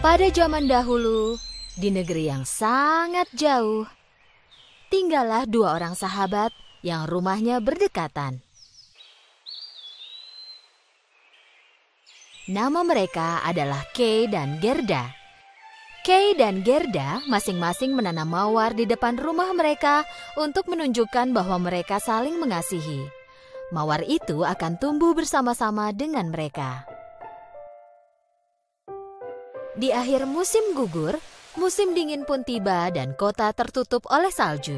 Pada zaman dahulu, di negeri yang sangat jauh, tinggallah dua orang sahabat yang rumahnya berdekatan. Nama mereka adalah Kay dan Gerda. Kay dan Gerda masing-masing menanam mawar di depan rumah mereka untuk menunjukkan bahwa mereka saling mengasihi. Mawar itu akan tumbuh bersama-sama dengan mereka. Di akhir musim gugur, musim dingin pun tiba dan kota tertutup oleh salju.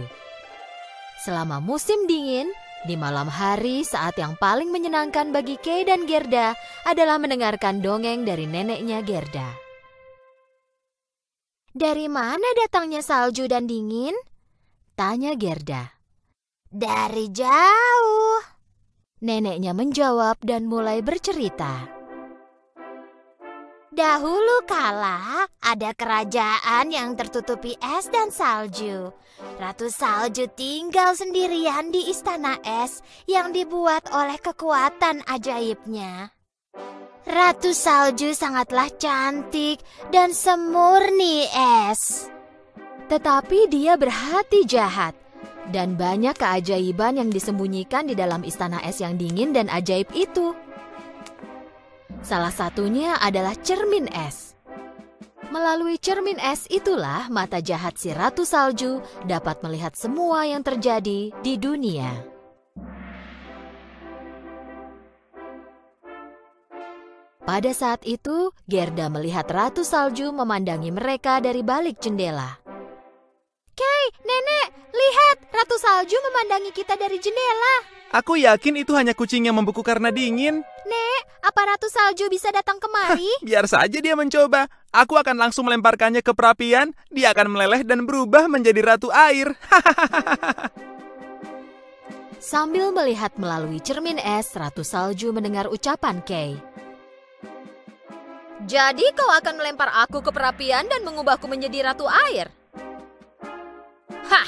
Selama musim dingin, di malam hari saat yang paling menyenangkan bagi Kay dan Gerda adalah mendengarkan dongeng dari neneknya Gerda. "Dari mana datangnya salju dan dingin?" tanya Gerda. "Dari jauh," neneknya menjawab dan mulai bercerita. "Dahulu kala ada kerajaan yang tertutupi es dan salju. Ratu Salju tinggal sendirian di istana es yang dibuat oleh kekuatan ajaibnya. Ratu Salju sangatlah cantik dan semurni es. Tetapi dia berhati jahat dan banyak keajaiban yang disembunyikan di dalam istana es yang dingin dan ajaib itu. Salah satunya adalah cermin es. Melalui cermin es itulah mata jahat si Ratu Salju dapat melihat semua yang terjadi di dunia." Pada saat itu, Gerda melihat Ratu Salju memandangi mereka dari balik jendela. "Kay, Nenek, lihat! Ratu Salju memandangi kita dari jendela." Aku yakin itu hanya kucing yang membeku karena dingin. "Nek, apa Ratu Salju bisa datang kemari?" Biar saja dia mencoba. Aku akan langsung melemparkannya ke perapian. Dia akan meleleh dan berubah menjadi ratu air. Sambil melihat melalui cermin es, Ratu Salju mendengar ucapan Kay. "Jadi kau akan melempar aku ke perapian dan mengubahku menjadi ratu air?" "Hah!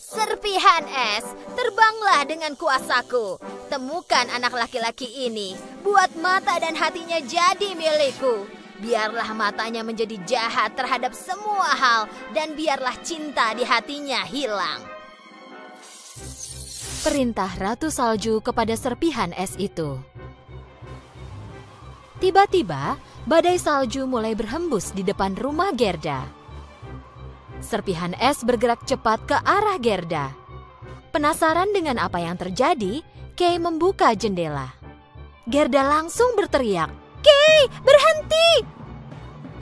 Serpihan es, terbanglah dengan kuasaku. Temukan anak laki-laki ini, buat mata dan hatinya jadi milikku. Biarlah matanya menjadi jahat terhadap semua hal dan biarlah cinta di hatinya hilang." Perintah Ratu Salju kepada serpihan es itu. Tiba-tiba, badai salju mulai berhembus di depan rumah Gerda. Serpihan es bergerak cepat ke arah Gerda. Penasaran dengan apa yang terjadi, Kay membuka jendela. Gerda langsung berteriak, "Kay, berhenti!"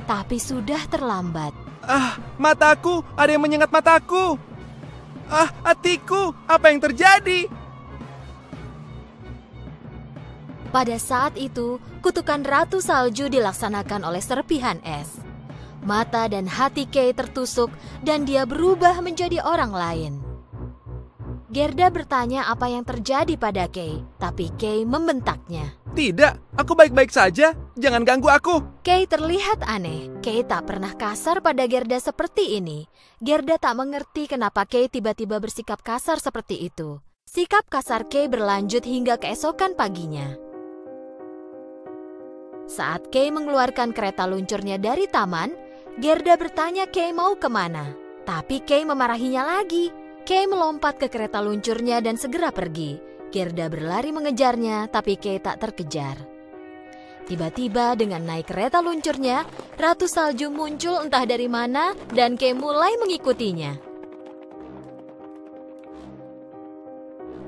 Tapi sudah terlambat. Mataku! Ada yang menyengat mataku! Hatiku! Apa yang terjadi? Pada saat itu, kutukan Ratu Salju dilaksanakan oleh serpihan es. Mata dan hati Kay tertusuk dan dia berubah menjadi orang lain. Gerda bertanya apa yang terjadi pada Kay, tapi Kay membentaknya. "Tidak, aku baik-baik saja. Jangan ganggu aku." Kay terlihat aneh. Kay tak pernah kasar pada Gerda seperti ini. Gerda tak mengerti kenapa Kay tiba-tiba bersikap kasar seperti itu. Sikap kasar Kay berlanjut hingga keesokan paginya. Saat Kay mengeluarkan kereta luncurnya dari taman, Gerda bertanya Kay mau kemana. Tapi Kay memarahinya lagi. Kay melompat ke kereta luncurnya dan segera pergi. Gerda berlari mengejarnya, tapi Kay tak terkejar. Tiba-tiba dengan naik kereta luncurnya, Ratu Salju muncul entah dari mana dan Kay mulai mengikutinya.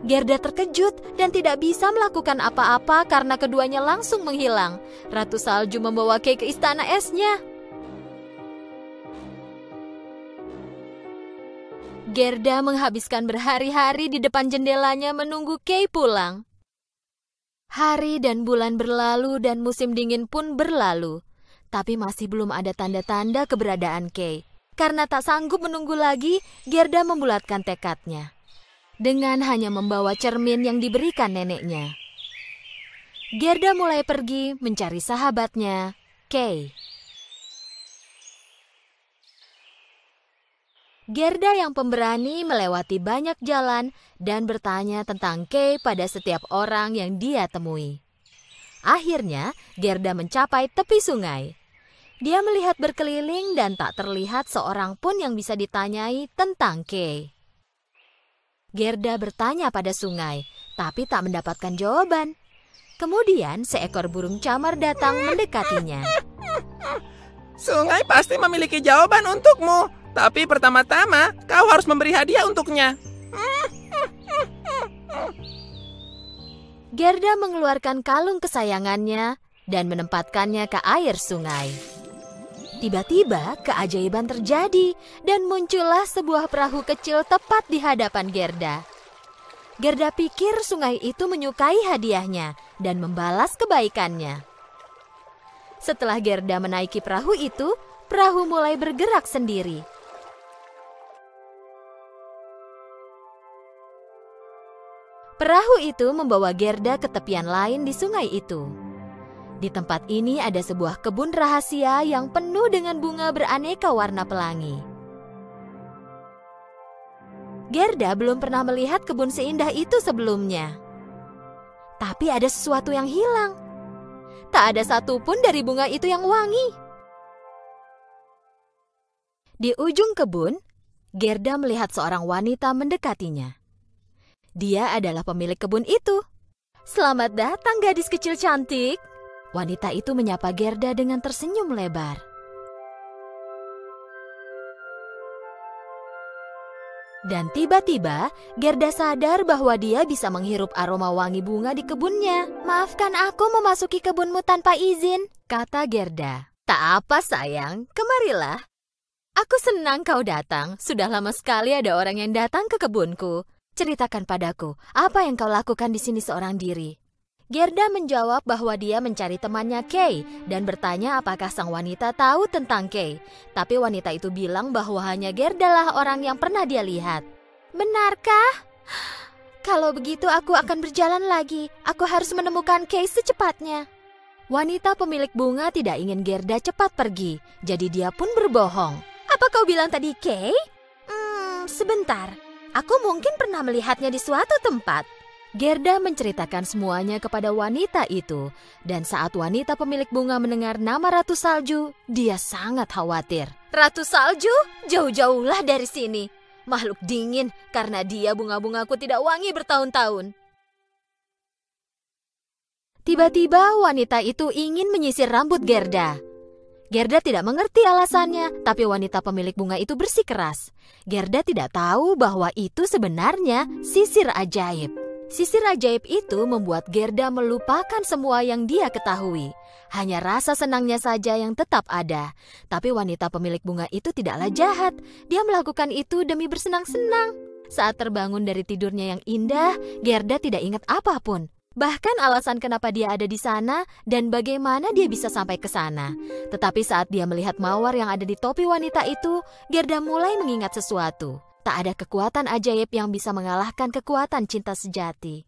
Gerda terkejut dan tidak bisa melakukan apa-apa karena keduanya langsung menghilang. Ratu Salju membawa Kay ke istana esnya. Gerda menghabiskan berhari-hari di depan jendelanya menunggu Kay pulang. Hari dan bulan berlalu dan musim dingin pun berlalu. Tapi masih belum ada tanda-tanda keberadaan Kay. Karena tak sanggup menunggu lagi, Gerda membulatkan tekadnya. Dengan hanya membawa cermin yang diberikan neneknya. Gerda mulai pergi mencari sahabatnya, Kay. Gerda yang pemberani melewati banyak jalan dan bertanya tentang Kay pada setiap orang yang dia temui. Akhirnya, Gerda mencapai tepi sungai. Dia melihat berkeliling dan tak terlihat seorang pun yang bisa ditanyai tentang Kay. Gerda bertanya pada sungai, tapi tak mendapatkan jawaban. Kemudian seekor burung camar datang mendekatinya. Sungai pasti memiliki jawaban untukmu, tapi pertama-tama kau harus memberi hadiah untuknya. Gerda mengeluarkan kalung kesayangannya dan menempatkannya ke air sungai. Tiba-tiba keajaiban terjadi dan muncullah sebuah perahu kecil tepat di hadapan Gerda. Gerda pikir sungai itu menyukai hadiahnya dan membalas kebaikannya. Setelah Gerda menaiki perahu itu, perahu mulai bergerak sendiri. Perahu itu membawa Gerda ke tepian lain di sungai itu. Di tempat ini ada sebuah kebun rahasia yang penuh dengan bunga beraneka warna pelangi. Gerda belum pernah melihat kebun seindah itu sebelumnya. Tapi ada sesuatu yang hilang. Tak ada satupun dari bunga itu yang wangi. Di ujung kebun, Gerda melihat seorang wanita mendekatinya. Dia adalah pemilik kebun itu. "Selamat datang, gadis kecil cantik." Wanita itu menyapa Gerda dengan tersenyum lebar. Dan tiba-tiba, Gerda sadar bahwa dia bisa menghirup aroma wangi bunga di kebunnya. "Maafkan aku memasuki kebunmu tanpa izin," kata Gerda. "Tak apa sayang, kemarilah. Aku senang kau datang. Sudah lama sekali ada orang yang datang ke kebunku. Ceritakan padaku, apa yang kau lakukan di sini seorang diri?" Gerda menjawab bahwa dia mencari temannya Kay dan bertanya apakah sang wanita tahu tentang Kay. Tapi wanita itu bilang bahwa hanya Gerda lah orang yang pernah dia lihat. "Benarkah? Kalau begitu aku akan berjalan lagi. Aku harus menemukan Kay secepatnya." Wanita pemilik bunga tidak ingin Gerda cepat pergi, jadi dia pun berbohong. "Apa kau bilang tadi Kay?" Sebentar. Aku mungkin pernah melihatnya di suatu tempat." Gerda menceritakan semuanya kepada wanita itu, dan saat wanita pemilik bunga mendengar nama Ratu Salju, dia sangat khawatir. "Ratu Salju? Jauh-jauhlah dari sini. Makhluk dingin, karena dia bunga-bungaku tidak wangi bertahun-tahun." Tiba-tiba wanita itu ingin menyisir rambut Gerda. Gerda tidak mengerti alasannya, tapi wanita pemilik bunga itu bersikeras. Gerda tidak tahu bahwa itu sebenarnya sisir ajaib. Sisir ajaib itu membuat Gerda melupakan semua yang dia ketahui. Hanya rasa senangnya saja yang tetap ada. Tapi wanita pemilik bunga itu tidaklah jahat. Dia melakukan itu demi bersenang-senang. Saat terbangun dari tidurnya yang indah, Gerda tidak ingat apapun. Bahkan alasan kenapa dia ada di sana dan bagaimana dia bisa sampai ke sana. Tetapi saat dia melihat mawar yang ada di topi wanita itu, Gerda mulai mengingat sesuatu. Tak ada kekuatan ajaib yang bisa mengalahkan kekuatan cinta sejati.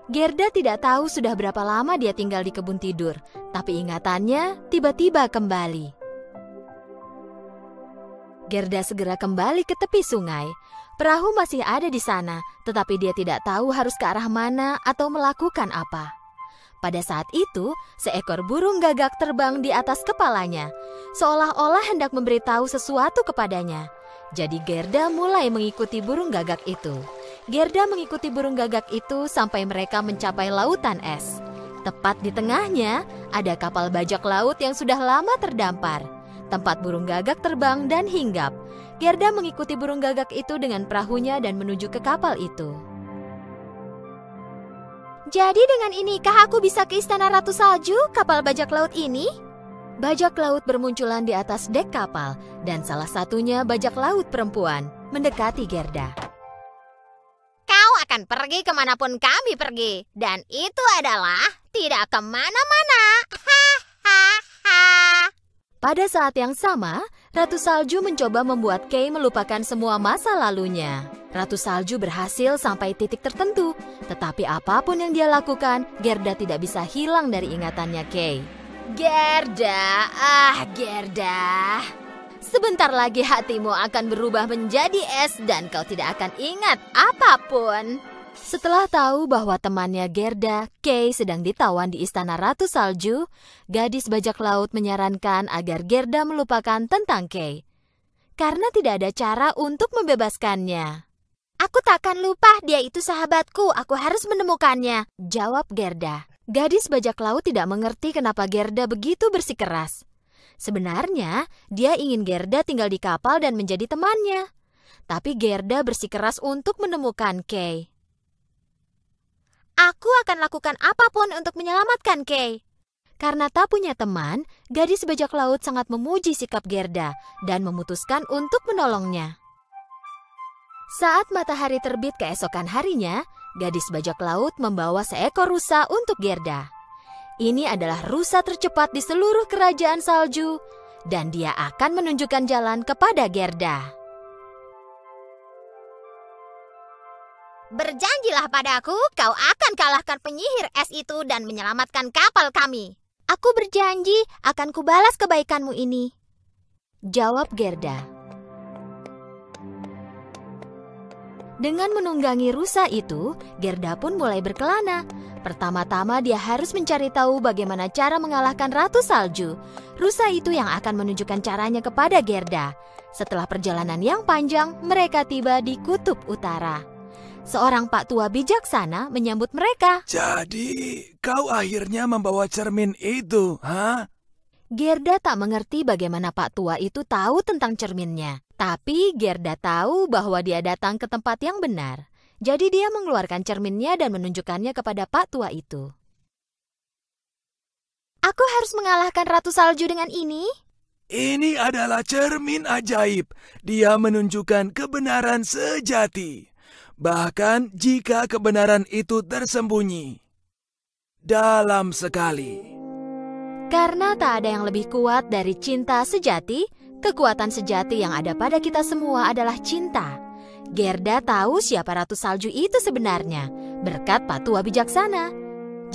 Gerda tidak tahu sudah berapa lama dia tinggal di kebun tidur, tapi ingatannya tiba-tiba kembali. Gerda segera kembali ke tepi sungai. Perahu masih ada di sana, tetapi dia tidak tahu harus ke arah mana atau melakukan apa. Pada saat itu, seekor burung gagak terbang di atas kepalanya, seolah-olah hendak memberitahu sesuatu kepadanya. Jadi Gerda mulai mengikuti burung gagak itu. Gerda mengikuti burung gagak itu sampai mereka mencapai lautan es. Tepat di tengahnya, ada kapal bajak laut yang sudah lama terdampar. Tempat burung gagak terbang dan hinggap. Gerda mengikuti burung gagak itu dengan perahunya dan menuju ke kapal itu. "Jadi dengan inikah aku bisa ke istana Ratu Salju, kapal bajak laut ini?" Bajak laut bermunculan di atas dek kapal, dan salah satunya bajak laut perempuan mendekati Gerda. "Kau akan pergi kemanapun kami pergi, dan itu adalah tidak kemana-mana." Pada saat yang sama, Ratu Salju mencoba membuat Kay melupakan semua masa lalunya. Ratu Salju berhasil sampai titik tertentu, tetapi apapun yang dia lakukan, Gerda tidak bisa hilang dari ingatannya Kay. "Gerda, Gerda. Sebentar lagi hatimu akan berubah menjadi es dan kau tidak akan ingat apapun." Setelah tahu bahwa temannya Gerda, Kay, sedang ditawan di istana Ratu Salju, gadis bajak laut menyarankan agar Gerda melupakan tentang Kay, karena tidak ada cara untuk membebaskannya. Aku takkan lupa, dia itu sahabatku, aku harus menemukannya, jawab Gerda. Gadis bajak laut tidak mengerti kenapa Gerda begitu bersikeras. Sebenarnya, dia ingin Gerda tinggal di kapal dan menjadi temannya. Tapi Gerda bersikeras untuk menemukan Kay. Aku akan lakukan apapun untuk menyelamatkan Kay. Karena tak punya teman, gadis bajak laut sangat memuji sikap Gerda dan memutuskan untuk menolongnya. Saat matahari terbit keesokan harinya, gadis bajak laut membawa seekor rusa untuk Gerda. Ini adalah rusa tercepat di seluruh kerajaan salju, dan dia akan menunjukkan jalan kepada Gerda. Berjanjilah padaku, kau akan kalahkan penyihir es itu dan menyelamatkan kapal kami. Aku berjanji akan kubalas kebaikanmu ini, jawab Gerda. Dengan menunggangi rusa itu, Gerda pun mulai berkelana. Pertama-tama dia harus mencari tahu bagaimana cara mengalahkan Ratu Salju. Rusa itu yang akan menunjukkan caranya kepada Gerda. Setelah perjalanan yang panjang, mereka tiba di Kutub Utara. Seorang pak tua bijaksana menyambut mereka. Jadi, kau akhirnya membawa cermin itu, ha? Gerda tak mengerti bagaimana pak tua itu tahu tentang cerminnya. Tapi Gerda tahu bahwa dia datang ke tempat yang benar. Jadi dia mengeluarkan cerminnya dan menunjukkannya kepada pak tua itu. Aku harus mengalahkan Ratu Salju dengan ini? Ini adalah cermin ajaib. Dia menunjukkan kebenaran sejati. Bahkan jika kebenaran itu tersembunyi dalam sekali. Karena tak ada yang lebih kuat dari cinta sejati, kekuatan sejati yang ada pada kita semua adalah cinta. Gerda tahu siapa Ratu Salju itu sebenarnya, berkat pak tua bijaksana.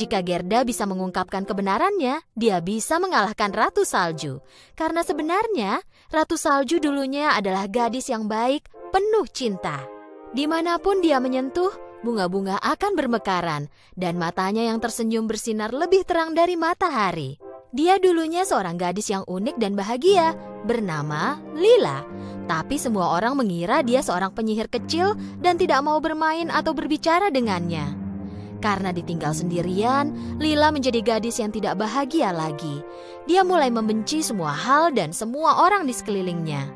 Jika Gerda bisa mengungkapkan kebenarannya, dia bisa mengalahkan Ratu Salju. Karena sebenarnya, Ratu Salju dulunya adalah gadis yang baik, penuh cinta. Dimanapun dia menyentuh, bunga-bunga akan bermekaran, dan matanya yang tersenyum bersinar lebih terang dari matahari. Dia dulunya seorang gadis yang unik dan bahagia, bernama Lila. Tapi semua orang mengira dia seorang penyihir kecil dan tidak mau bermain atau berbicara dengannya. Karena ditinggal sendirian, Lila menjadi gadis yang tidak bahagia lagi. Dia mulai membenci semua hal dan semua orang di sekelilingnya.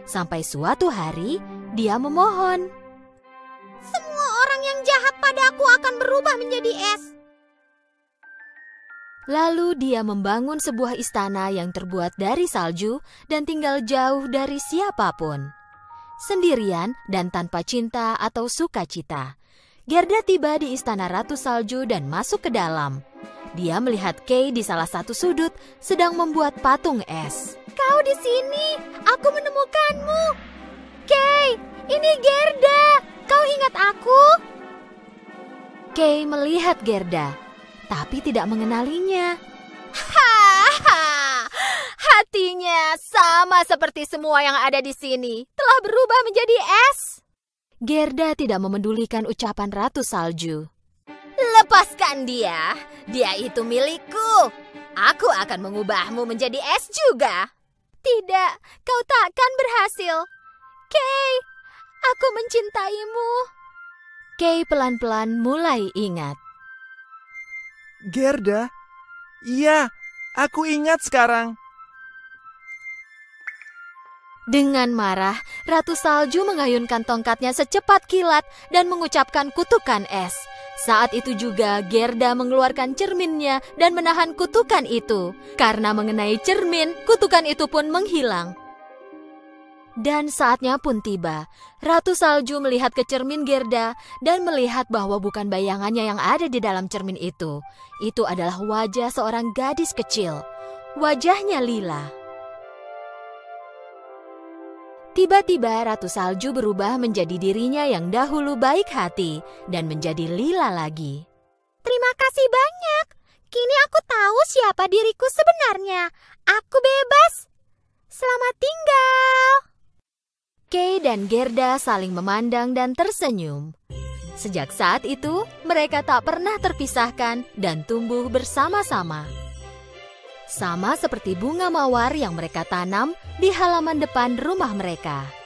Sampai suatu hari, dia memohon. Semua orang yang jahat padaku akan berubah menjadi es. Lalu dia membangun sebuah istana yang terbuat dari salju dan tinggal jauh dari siapapun. Sendirian dan tanpa cinta atau sukacita. Gerda tiba di istana Ratu Salju dan masuk ke dalam. Dia melihat Kay di salah satu sudut sedang membuat patung es. Kau di sini, aku menemukanmu. Kay, ini Gerda. Kau ingat aku? Kay melihat Gerda, tapi tidak mengenalinya. Hahaha, hatinya sama seperti semua yang ada di sini, telah berubah menjadi es. Gerda tidak memedulikan ucapan Ratu Salju. Lepaskan dia, dia itu milikku. Aku akan mengubahmu menjadi es juga. Tidak, kau takkan berhasil. Kay, aku mencintaimu. Kay pelan-pelan mulai ingat. Gerda? Iya, aku ingat sekarang. Dengan marah, Ratu Salju mengayunkan tongkatnya secepat kilat dan mengucapkan kutukan es. Saat itu juga Gerda mengeluarkan cerminnya dan menahan kutukan itu. Karena mengenai cermin, kutukan itu pun menghilang. Dan saatnya pun tiba. Ratu Salju melihat ke cermin Gerda dan melihat bahwa bukan bayangannya yang ada di dalam cermin itu. Itu adalah wajah seorang gadis kecil. Wajahnya Lila. Tiba-tiba Ratu Salju berubah menjadi dirinya yang dahulu baik hati dan menjadi Lila lagi. Terima kasih banyak. Kini aku tahu siapa diriku sebenarnya. Aku bebas. Selamat tinggal. Kay dan Gerda saling memandang dan tersenyum. Sejak saat itu, mereka tak pernah terpisahkan dan tumbuh bersama-sama. Sama seperti bunga mawar yang mereka tanam di halaman depan rumah mereka.